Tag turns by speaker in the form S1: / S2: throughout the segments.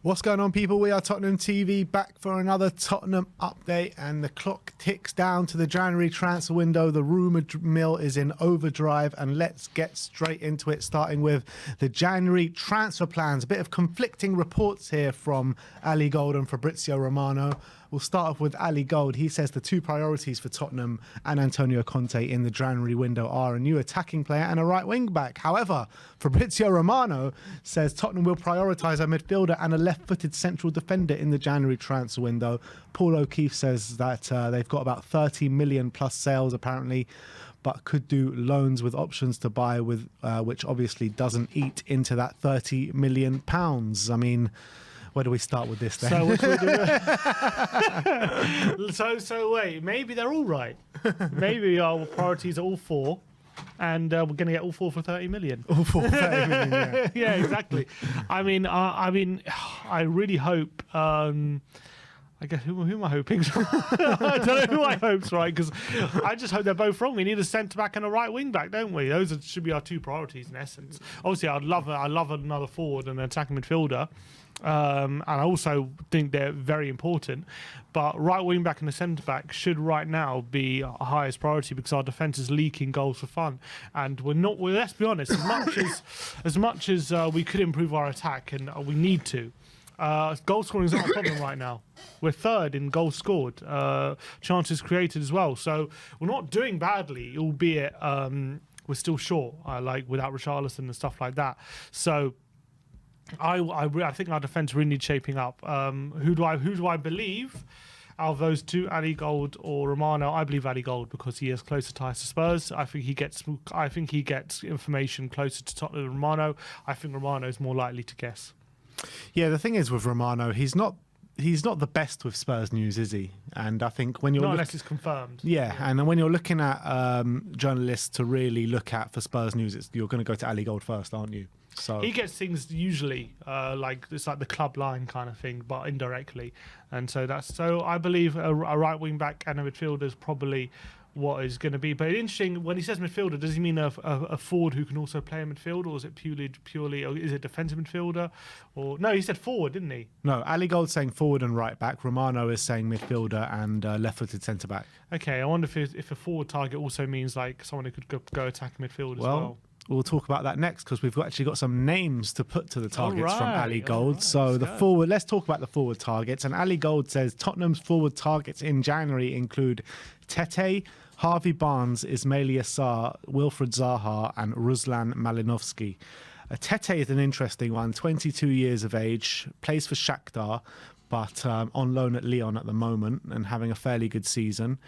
S1: What's going on, people? We are Tottenham TV, back for another Tottenham update, and the clock ticks down to the January transfer window. The rumour mill is in overdrive, and let's get straight into it, starting with the January transfer plans. A bit of conflicting reports here from Ali Gold and Fabrizio Romano. We'll start off with Ali Gold. He says the two priorities for Tottenham and Antonio Conte in the January window are a new attacking player and a right wing back. However, Fabrizio Romano says Tottenham will prioritise a midfielder and a left-footed central defender in the January transfer window. Paulo O'Keefe says that they've got about 30 million plus sales apparently, but could do loans with options to buy, with which obviously doesn't eat into that £30 million. I mean, where do we start with this then?
S2: So, what should we do? so wait, maybe they're all right. Maybe our priorities are all four, and we're going to get all four for 30 million.
S1: All four for 30 million, yeah.
S2: Yeah, exactly. I mean, I really hope. I guess who am I hoping? I don't know who I hope's right, because I just hope they're both wrong. We need a centre back and a right wing back, don't we? Those should be our two priorities in essence. Obviously, I love another forward and an attacking midfielder. And I also think they're very important, but right wing back and the centre back should right now be our highest priority, because our defence is leaking goals for fun, and we're not. Well, let's be honest. As much as we could improve our attack, and we need to. Goal scoring is not a problem right now. We're third in goals scored, chances created as well. So we're not doing badly, albeit we're still short, like without Richarlison and stuff like that. So I think our defence really needs shaping up. Who do I believe out of those two, Ali Gold or Romano? I believe Ali Gold, because he has closer ties to Spurs. I think he gets information closer to Tottenham than Romano. I think Romano is more likely to guess.
S1: Yeah, the thing is with Romano, he's not the best with Spurs news, is he? And I think when you're
S2: unless it's confirmed.
S1: Yeah, and when you're looking at journalists to really look at for Spurs news, you're going to go to Ali Gold first, aren't you? So
S2: he gets things usually like it's like the club line kind of thing, but indirectly, and so I believe a right wing back and a midfielder is probably what is going to be. But interesting, when he says midfielder, does he mean a forward who can also play a midfield, or is it purely or is it defensive midfielder? Or no, he said forward, didn't he?
S1: No, Ali Gold's saying forward and right back. Romano is saying midfielder and left-footed centre back.
S2: Okay, I wonder if a forward target also means like someone who could go attack midfield as well.
S1: We'll talk about that next, because we've actually got some names to put to the targets from Ali Gold.
S2: Right,
S1: so let's talk about the forward targets. And Ali Gold says Tottenham's forward targets in January include Tete, Harvey Barnes, Ismaila Sarr, Wilfried Zaha and Ruslan Malinovsky. Tete is an interesting one, 22 years of age, plays for Shakhtar, but on loan at Lyon at the moment and having a fairly good season.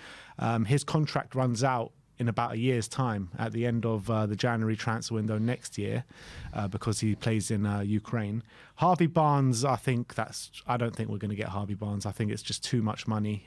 S1: His contract runs out in about a year's time at the end of the January transfer window next year, because he plays in Ukraine. Harvey Barnes, I don't think we're going to get Harvey Barnes. I think it's just too much money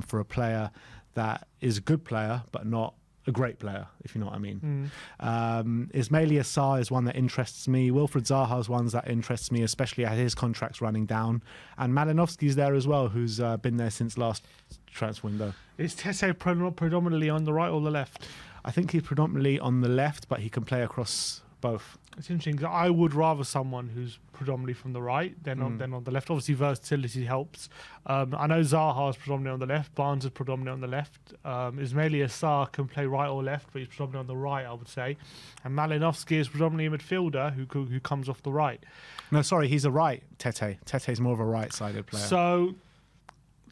S1: for a player that is a good player but not a great player, if you know what I mean. Ismaila Sarr is one that interests me. Wilfried Zaha is one that interests me, especially as his contract's running down. And Malinovsky's there as well, who's been there since last transfer window.
S2: Is Tete predominantly on the right or the left?
S1: I think he's predominantly on the left, but he can play across both.
S2: It's interesting. I would rather someone who's predominantly from the right than on the left. Obviously, versatility helps. I know Zaha is predominantly on the left. Barnes is predominantly on the left. Ismaila Sarr can play right or left, but he's predominantly on the right, I would say. And Malinovsky is predominantly a midfielder who comes off the right.
S1: No, sorry, he's a right. Tete's more of a right-sided player.
S2: So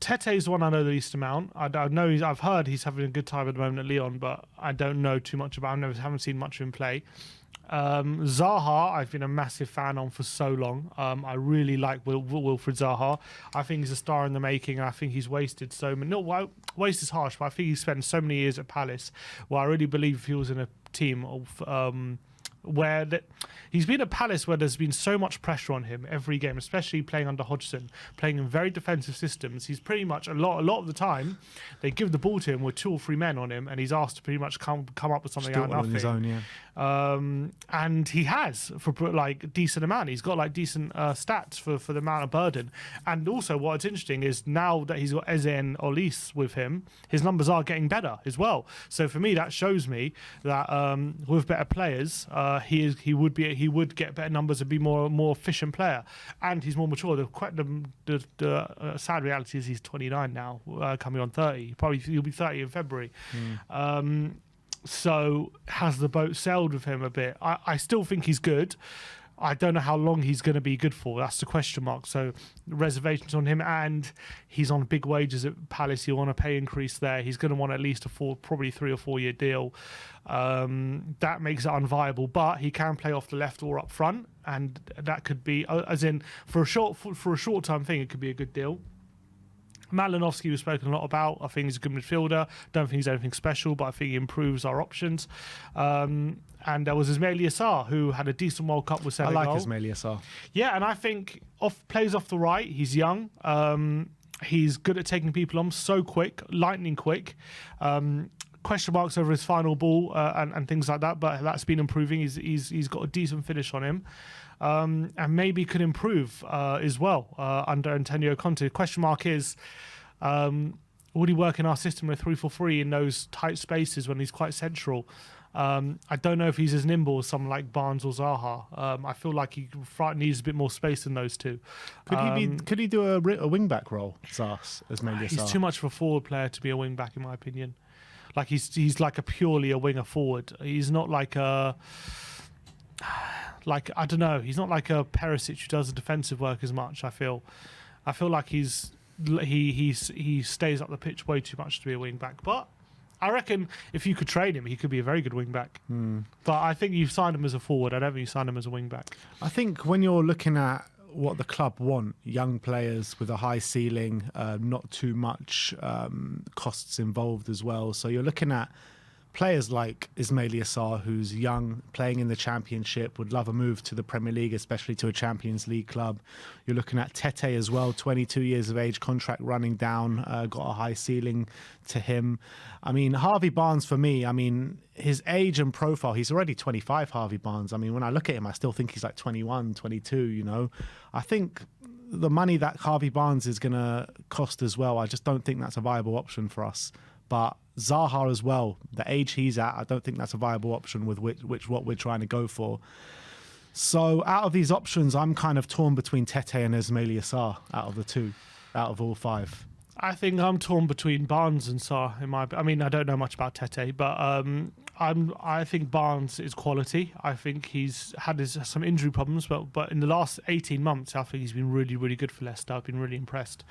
S2: Tete's the one I know the least amount. I've heard he's having a good time at the moment at Lyon, but I don't know too much about him. I haven't seen much of him play. Zaha, I've been a massive fan on for so long. I really like Wilfried Zaha. I think he's a star in the making. I think he's wasted so many. No, waste is harsh, but I think he's spent so many years at Palace. Well, I really believe if he was in a team of where he's been at Palace, where there's been so much pressure on him every game, especially playing under Hodgson, playing in very defensive systems. He's pretty much a lot of the time they give the ball to him with 2 or 3 men on him, and he's asked to pretty much come up with something out of nothing. On his own, yeah. And he has for like decent amount. He's got like decent stats for the amount of burden. And also, what's interesting is now that he's got Eze and Olise with him, his numbers are getting better as well. So for me, that shows me that with better players. he would get better numbers and be more efficient player, and he's more mature. The sad reality is he's 29 now, coming on 30. He'll be 30 in February. So has the boat sailed with him a bit? I still think he's good. I don't know how long he's going to be good for. That's the question mark. So reservations on him, and he's on big wages at Palace. He'll want a pay increase there. He's going to want at least probably 3 or 4 year deal. That makes it unviable. But he can play off the left or up front, and that could be, as in for a short term thing, it could be a good deal. Malinovsky we've spoken a lot about. I think he's a good midfielder. Don't think he's anything special, but I think he improves our options. And there was Ismaila Sarr, who had a decent World Cup with Senegal.
S1: I like Ismaila Sarr.
S2: Yeah, and I think plays off the right. He's young. He's good at taking people on, so quick, lightning quick. Question marks over his final ball and things like that, but that's been improving. He's got a decent finish on him. And maybe could improve as well under Antonio Conte. Question mark is, would he work in our system with 3-4-3 in those tight spaces when he's quite central? I don't know if he's as nimble as someone like Barnes or Zaha. I feel like he needs a bit more space than those two.
S1: Could he do a wing back role, Zas, as maybe
S2: He's too much of a forward player to be a wing back, in my opinion. Like he's like purely a winger forward. He's not like a I don't know. He's not like a Perisic who does the defensive work as much. I feel like he stays up the pitch way too much to be a wing back. But I reckon if you could trade him, he could be a very good wing back. But I think you've signed him as a forward. I don't think you signed him as a wing back.
S1: I think when you're looking at what the club want, young players with a high ceiling, not too much costs involved as well. So you're looking at players like Ismaila Sarr, who's young, playing in the Championship, would love a move to the Premier League, especially to a Champions League club. You're looking at Tete as well, 22 years of age, contract running down, got a high ceiling to him. I mean, Harvey Barnes, for me, I mean, his age and profile, he's already 25, Harvey Barnes. I mean, when I look at him, I still think he's like 21, 22, you know. I think the money that Harvey Barnes is going to cost as well, I just don't think that's a viable option for us. But Zaha as well, the age he's at, I don't think that's a viable option with which what we're trying to go for. So out of these options, I'm kind of torn between Tete and Ismaila Sarr out of all five.
S2: I think I'm torn between Barnes and Sarr. I mean, I don't know much about Tete, but I think Barnes is quality. I think he's had some injury problems, but in the last 18 months, I think he's been really, really good for Leicester. I've been really impressed.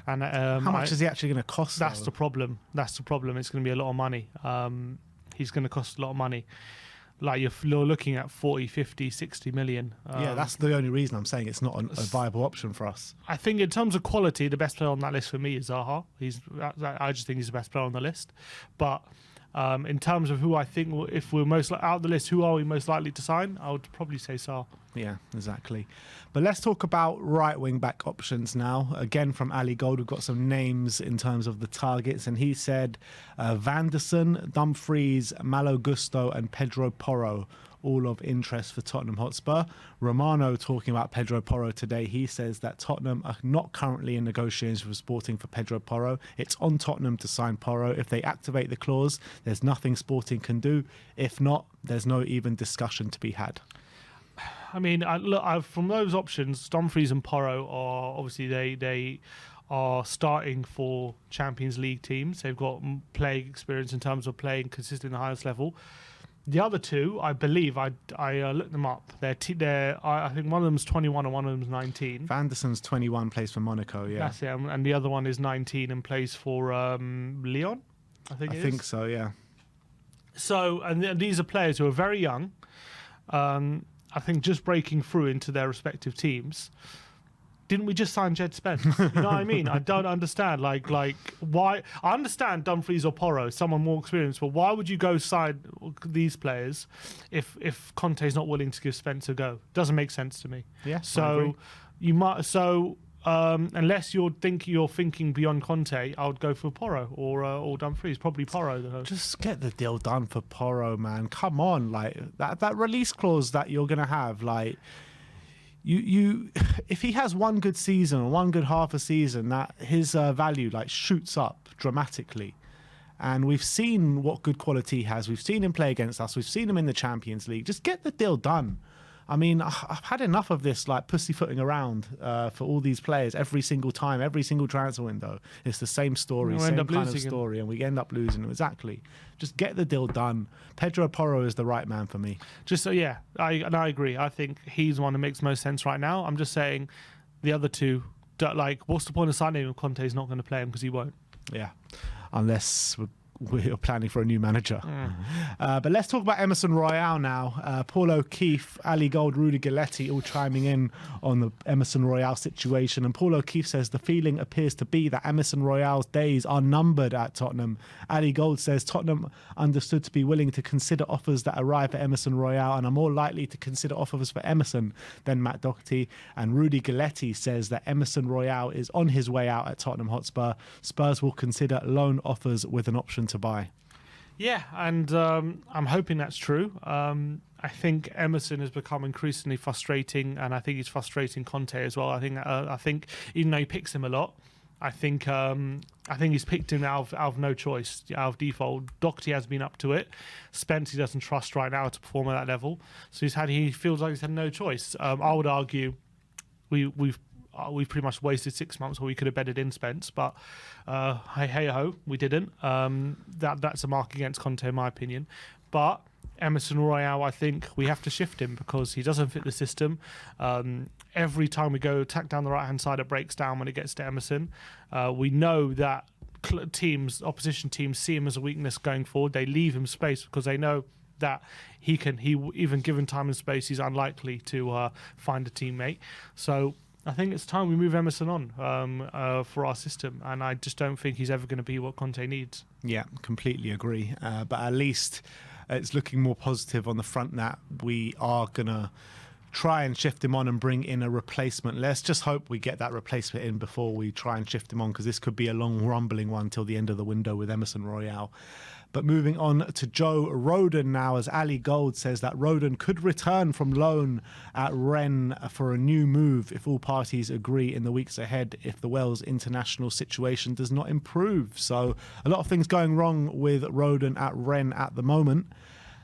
S2: And how
S1: much is he actually going to cost?
S2: That's the problem. It's going to be a lot of money. He's going to cost a lot of money. Like you're looking at 40, 50, 60 million.
S1: Yeah, that's the only reason I'm saying it's not a viable option for us.
S2: I think in terms of quality, the best player on that list for me is Zaha. I just think he's the best player on the list. But in terms of who I think, if we're most out of the list, who are we most likely to sign? I would probably say Sarr.
S1: Yeah, exactly. But let's talk about right wing back options now. Again, from Ali Gold, we've got some names in terms of the targets, and he said Vanderson, Dumfries, Malo Gusto, and Pedro Porro, all of interest for Tottenham Hotspur. Romano talking about Pedro Porro today. He says that Tottenham are not currently in negotiations with Sporting for Pedro Porro. It's on Tottenham to sign Porro. If they activate the clause, there's nothing Sporting can do. If not, there's no even discussion to be had.
S2: I mean, from those options, Dumfries and Porro are obviously they are starting for Champions League teams. They've got playing experience in terms of playing consistently at the highest level. The other two, I believe, I looked them up. I think one of them's 21 and one of them's 19.
S1: Vanderson's 21, plays for Monaco, yeah.
S2: That's it, and the other one is 19 and plays for Lyon, I think
S1: so, yeah.
S2: So, and these are players who are very young, I think just breaking through into their respective teams. Didn't we just sign Jed Spence? You know what I mean? I don't understand. Like why? I understand Dumfries or Porro, someone more experienced, but why would you go sign these players if Conte's not willing to give Spence a go? Doesn't make sense to me.
S1: Yeah.
S2: So you might. So unless you're thinking beyond Conte, I would go for Porro or Dumfries. Probably Porro though.
S1: Just get the deal done for Porro, man. Come on, like that release clause that you're gonna have, like. You if he has one good season or one good half a season, that his value like shoots up dramatically, And we've seen what good quality he has. We've seen him play against us. We've seen him in the Champions League. Just get the deal done. I mean, I've had enough of this like pussyfooting around for all these players every single time, every single transfer window. It's the same story, same kind of story, and we end up losing them. Exactly. Just get the deal done. Pedro Porro is the right man for me.
S2: Just so, yeah, I agree. I think he's the one that makes most sense right now. I'm just saying the other two, like, what's the point of signing him if Conte's not going to play him because he won't?
S1: Yeah, unless we're planning for a new manager. But let's talk about Emerson Royale now. Paulo, Keith, Ali Gold, Rudy Galletti all chiming in on the Emerson Royale situation. And Paulo Keith says the feeling appears to be that Emerson Royale's days are numbered at Tottenham. Ali Gold says Tottenham understood to be willing to consider offers that arrive at Emerson Royale and are more likely to consider offers for Emerson than Matt Doherty. And Rudy Galletti says that Emerson Royale is on his way out at Tottenham Hotspur. Spurs will consider loan offers with an option to buy.
S2: Yeah, and I'm hoping that's true. I think Emerson has become increasingly frustrating, and I think he's frustrating Conte as well. I think even though he picks him a lot, I think he's picked him out of no choice, out of default. Doherty has been up to it. Spence he doesn't trust right now to perform at that level, so he feels like he's had no choice. I would argue we've pretty much wasted 6 months where we could have bedded in Spence, but hey ho, we didn't. That's a mark against Conte in my opinion. But Emerson Royale, I think we have to shift him because he doesn't fit the system. Every time we go attack down the right hand side, it breaks down when it gets to Emerson. We know that opposition teams see him as a weakness going forward. They leave him space because they know that he even given time and space, he's unlikely to find a teammate. So I think it's time we move Emerson on for our system, and I just don't think he's ever going to be what Conte needs. Yeah, completely agree. But at least it's looking more positive on the front that we are going to try and shift him on and bring in a replacement. Let's just hope we get that replacement in before we try and shift him on, because this could be a long rumbling one till the end of the window with Emerson Royale. But moving on to Joe Rodon now, as Ali Gold says that Rodon could return from loan at Rennes for a new move if all parties agree in the weeks ahead, if the Wales international situation does not improve. So a lot of things going wrong with Rodon at Rennes at the moment,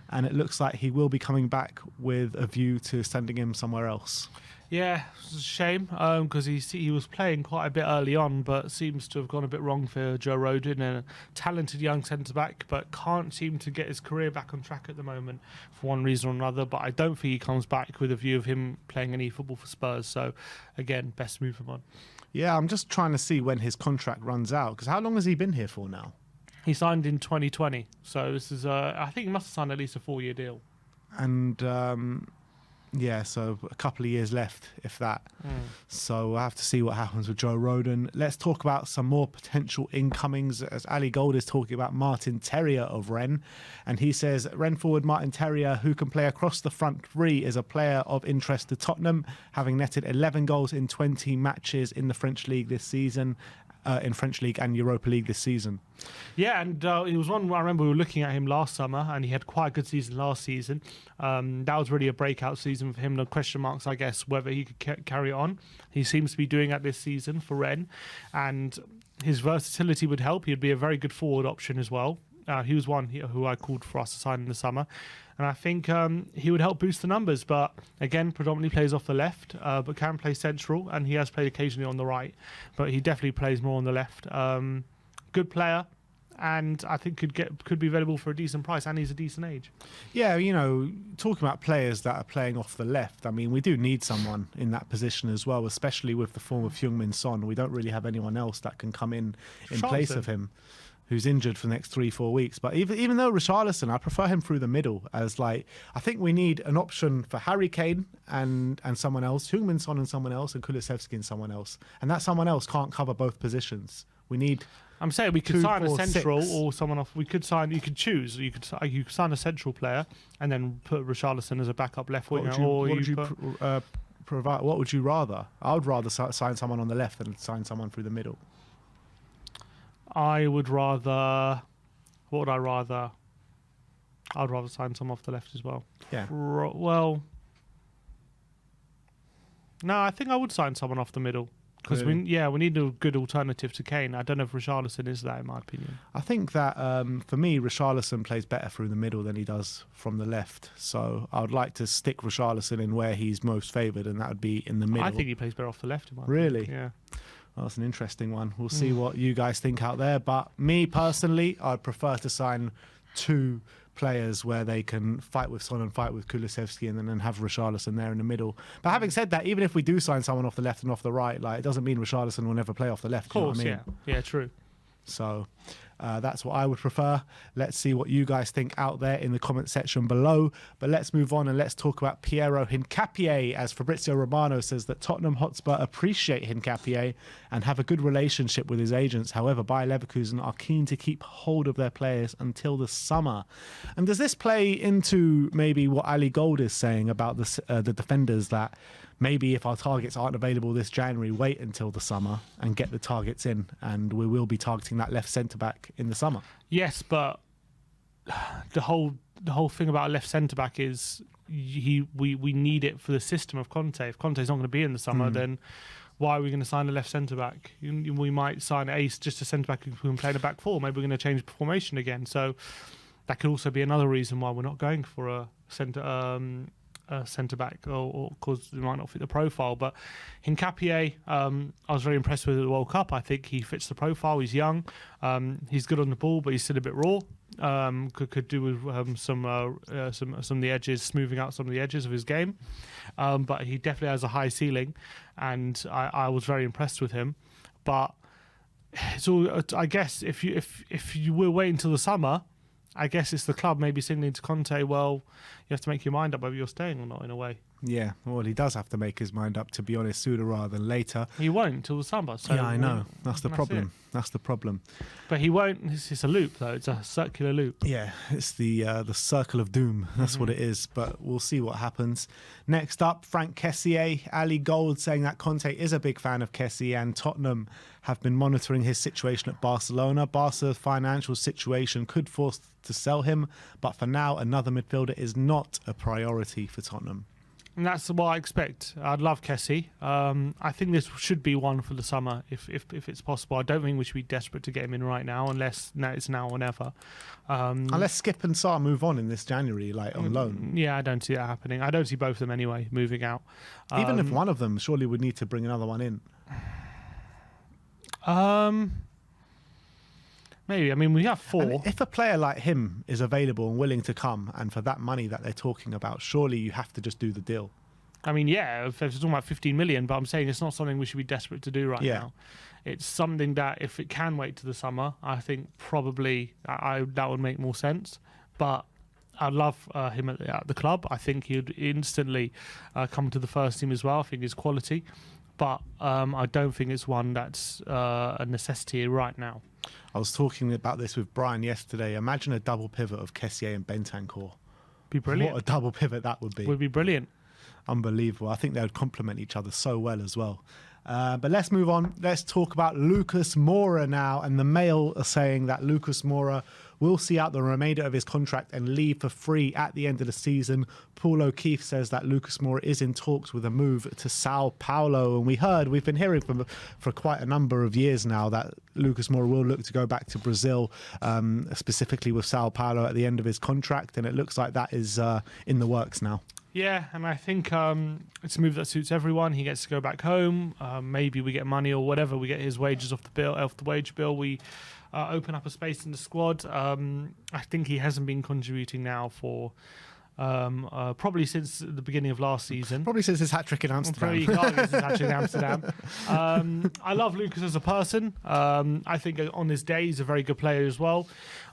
S2: and it looks like he will be coming back with a view to sending him somewhere else. Yeah, it's a shame because he was playing quite a bit early on, but seems to have gone a bit wrong for Joe Rodon, a talented young centre-back, but can't seem to get his career back on track at the moment for one reason or another. But I don't think he comes back with a view of him playing any football for Spurs. So, again, best move him on. Yeah, I'm just trying to see when his contract runs out, because how long has he been here for now? He signed in 2020, so this is I think he must have signed at least a 4-year deal. And yeah, so a couple of years left, if that. So we'll have to see what happens with Joe Rodon. Let's talk about some more potential incomings, as Ali Gold is talking about Martin Terrier of Rennes. And he says, Rennes forward Martin Terrier, who can play across the front three, is a player of interest to Tottenham, having netted 11 goals in 20 matches in the French League this season. In French League and Europa League this season. Yeah, and it was one I remember we were looking at him last summer, and he had quite a good season last season. That was really a breakout season for him. No question marks, I guess, whether he could carry it on. He seems to be doing that this season for Rennes, and his versatility would help. He'd be a very good forward option as well. He was one who I called for us to sign in the summer. And I think he would help boost the numbers. But again, predominantly plays off the left, but can play central. And he has played occasionally on the right. But he definitely plays more on the left. Good player. And I think could be available for a decent price. And he's a decent age. Yeah, you know, talking about players that are playing off the left, I mean, we do need someone in that position as well, especially with the form of Heung-min Son. We don't really have anyone else that can come in place of him, who's injured for the next 3-4 weeks. But even though Richarlison, I prefer him through the middle, as like, I think we need an option for Harry Kane and someone else, Heung-min Son and someone else, and Kulusevski and someone else. And that someone else can't cover both positions. We need... I'm saying we could sign a central or someone off. We could sign. You could choose. You could sign a central player and then put Richarlison as a backup left winger. What would you rather? I would rather sign someone on the left than sign someone through the middle. I would rather... What would I rather? I'd rather sign some off the left as well. Yeah. Well... No, I think I would sign someone off the middle. Because we need a good alternative to Kane. I don't know if Richarlison is that, in my opinion.
S1: I think that for me, Richarlison plays better through the middle than he does from the left. So I would like to stick Richarlison in where he's most favoured, and that would be in the middle.
S2: I think he plays better off the left.
S1: Really?
S2: Yeah.
S1: Well, that's an interesting one. We'll see what you guys think out there. But me personally, I'd prefer to sign 2 players where they can fight with Son and fight with Kulusevski, and then have Richarlison there in the middle. But having said that, even if we do sign someone off the left and off the right, like, it doesn't mean Richarlison will never play off the left.
S2: Of course,
S1: you know what I mean?
S2: Yeah, true.
S1: So that's what I would prefer. Let's see what you guys think out there in the comment section below. But let's move on and let's talk about Piero Hincapié, as Fabrizio Romano says that Tottenham Hotspur appreciate Hincapié and have a good relationship with his agents. However, Bayer Leverkusen are keen to keep hold of their players until the summer. And does this play into maybe what Ali Gold is saying about the defenders, that maybe if our targets aren't available this January, wait until the summer and get the targets in, and we will be targeting that left centre-back in the summer?
S2: Yes, but the whole thing about a left centre-back is we need it for the system of Conte. If Conte's not going to be in the summer, then why are we going to sign a left centre-back? We might sign just a centre-back who can play in a back four. Maybe we're going to change formation again. So that could also be another reason why we're not going for a centre-back, or because they might not fit the profile. But Hincapié, I was very impressed with at the World Cup. I think he fits the profile. He's young, he's good on the ball, but he's still a bit raw. Could do with some of the edges, smoothing out some of the edges of his game. But he definitely has a high ceiling, and I was very impressed with him. But it's all, I guess, if you will wait until the summer, I guess it's the club maybe signaling to Conte, well, you have to make your mind up whether you're staying or not, in a way.
S1: Yeah, well, he does have to make his mind up, to be honest, sooner rather than later.
S2: He won't until the summer. So
S1: yeah, I know. That's the problem. That's the problem.
S2: But he won't. It's a loop, though. It's a circular loop.
S1: Yeah, it's the circle of doom. That's what it is. But we'll see what happens. Next up, Frank Kessié, Ali Gold saying that Conte is a big fan of Kessié, and Tottenham have been monitoring his situation at Barcelona. Barca's financial situation could force to sell him, but for now, another midfielder is not a priority for Tottenham.
S2: And that's what I expect. I'd love Kessie. I think this should be one for the summer, if it's possible. I don't think we should be desperate to get him in right now, unless it's now or never.
S1: Unless Skip and Sarr move on in this January, like on loan.
S2: Yeah, I don't see that happening. I don't see both of them anyway moving out.
S1: Even if one of them, surely would need to bring another one in.
S2: Maybe. I mean, we have 4.
S1: And if a player like him is available and willing to come, and for that money that they're talking about, surely you have to just do the deal.
S2: I mean, yeah, if they're talking about 15 million, but I'm saying it's not something we should be desperate to do right now. It's something that, if it can wait to the summer, I think probably that would make more sense. But I love him at the club. I think he'd instantly come to the first team as well. I think his quality. But I don't think it's one that's a necessity right now.
S1: I was talking about this with Brian yesterday. Imagine a double pivot of Kessié and Bentancur.
S2: Be brilliant.
S1: What a double pivot that would be.
S2: Would be brilliant.
S1: Unbelievable. I think they would complement each other so well as well. But let's move on. Let's talk about Lucas Moura now. And the Mail are saying that Lucas Moura will see out the remainder of his contract and leave for free at the end of the season. Paulo Keith says that Lucas Moura is in talks with a move to Sao Paulo. And we've been hearing for quite a number of years now that Lucas Moura will look to go back to Brazil, specifically with Sao Paulo at the end of his contract. And it looks like that is in the works now.
S2: Yeah, and I think it's a move that suits everyone. He gets to go back home. Maybe we get money or whatever. We get his wages off the wage bill. We open up a space in the squad. I think he hasn't been contributing now for probably since the beginning of last season.
S1: Probably since his hat-trick in Amsterdam.
S2: Probably his hat-trick in Amsterdam. I love Lucas as a person. I think on his day he's a very good player as well.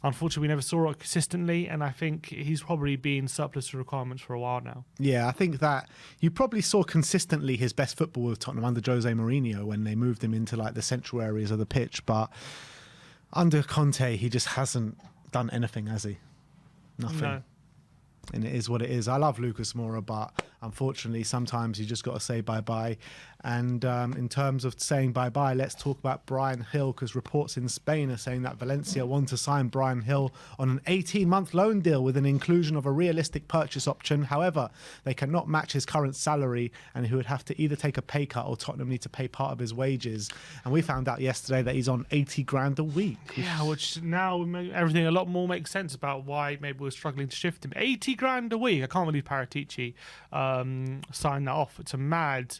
S2: Unfortunately, we never saw it consistently, and I think he's probably been surplus to requirements for a while now. Yeah,
S1: I think that you probably saw consistently his best football with Tottenham under Jose Mourinho when they moved him into like the central areas of the pitch, but under Conte he just hasn't done anything, has he? Nothing.
S2: No.
S1: And it is what it is. I love Lucas Moura, but unfortunately, sometimes you just got to say bye-bye. And in terms of saying bye-bye, let's talk about Bryan Gil, because reports in Spain are saying that Valencia want to sign Bryan Gil on an 18-month loan deal with an inclusion of a realistic purchase option. However, they cannot match his current salary, and he would have to either take a pay cut or Tottenham need to pay part of his wages. And we found out yesterday that he's on 80 grand a week.
S2: Yeah, which now everything a lot more makes sense about why maybe we're struggling to shift him. 80 grand a week. I can't believe Paratici signed that off. It's a mad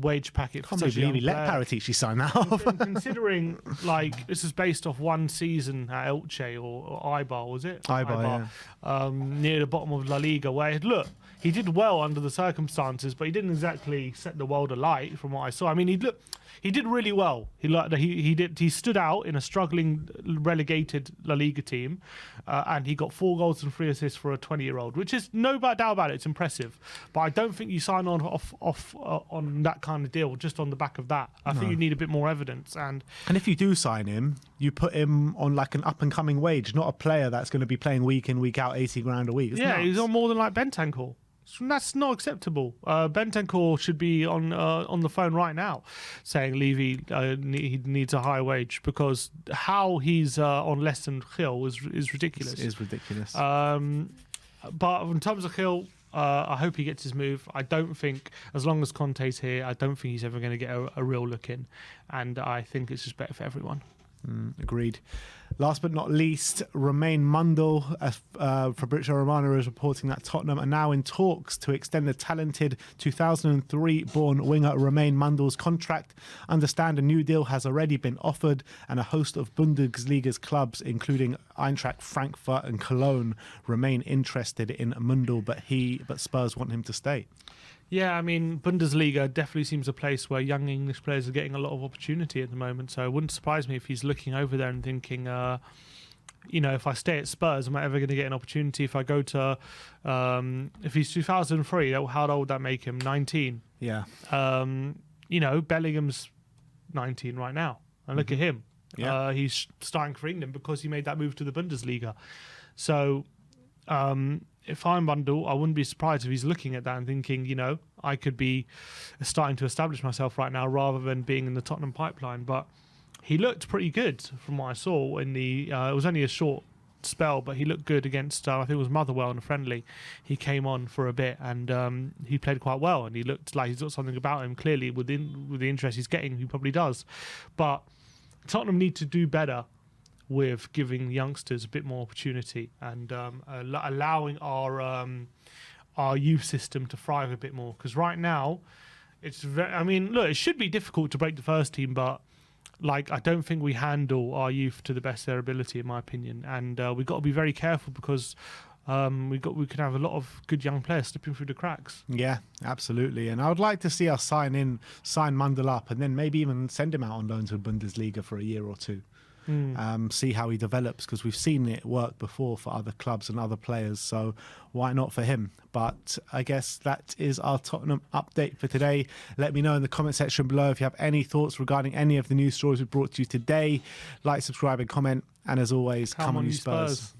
S2: wage packet.
S1: I can't believe he let Paratici sign that off.
S2: Considering, like, this is based off one season at Elche or Eibar, was it?
S1: Eibar, yeah.
S2: Near the bottom of La Liga, where, look, he did well under the circumstances, but he didn't exactly set the world alight from what I saw. I mean, he did really well. He stood out in a struggling relegated La Liga team, and he got 4 goals and 3 assists for a 20-year-old, which is no doubt about it. It's impressive, but I don't think you sign off on that kind of deal just on the back of that. I think you need a bit more evidence. And
S1: if you do sign him, you put him on like an up-and-coming wage, not a player that's going to be playing week in, week out, 80 grand a week. It's nuts.
S2: He's on more than like Bentancur. That's not acceptable. Bentancur should be on the phone right now saying Levy he needs a high wage, because how he's on less than Gil is ridiculous.
S1: It is ridiculous.
S2: But in terms of Gil, I hope he gets his move. I don't think, as long as Conte's here, I don't think he's ever going to get a real look in. And I think it's just better for everyone.
S1: Agreed. Last but not least, Romain Mundle. Fabrizio Romano is reporting that Tottenham are now in talks to extend the talented 2003-born winger Romain Mundle's contract. Understand a new deal has already been offered, and a host of Bundesliga's clubs, including Eintracht Frankfurt and Cologne, remain interested in Mundle, but Spurs want him to stay.
S2: Yeah, I mean, Bundesliga definitely seems a place where young English players are getting a lot of opportunity at the moment. So it wouldn't surprise me if he's looking over there and thinking, if I stay at Spurs, am I ever going to get an opportunity? If I go to, if he's 2003, how old would that make him? 19.
S1: Yeah.
S2: Bellingham's 19 right now. And look at him.
S1: Yeah.
S2: He's starting for England because he made that move to the Bundesliga. So... if I'm Mundle, I wouldn't be surprised if he's looking at that and thinking, I could be starting to establish myself right now rather than being in the Tottenham pipeline. But he looked pretty good from what I saw in the. It was only a short spell, but he looked good against. I think it was Motherwell in a friendly. He came on for a bit and he played quite well, and he looked like he's got something about him. Clearly, with the interest he's getting, he probably does. But Tottenham need to do better with giving youngsters a bit more opportunity and allowing our youth system to thrive a bit more. Because right now, it's it should be difficult to break the first team, but I don't think we handle our youth to the best of their ability, in my opinion. And we've got to be very careful because we can have a lot of good young players slipping through the cracks.
S1: Yeah, absolutely. And I would like to see us sign Mundle up and then maybe even send him out on loan to Bundesliga for a year or two. See how he develops, because we've seen it work before for other clubs and other players, so why not for him? But I guess that is our Tottenham update for today. Let me know in the comment section below if you have any thoughts regarding any of the news stories we brought to you today. Like, subscribe and comment, and as always, come on you Spurs.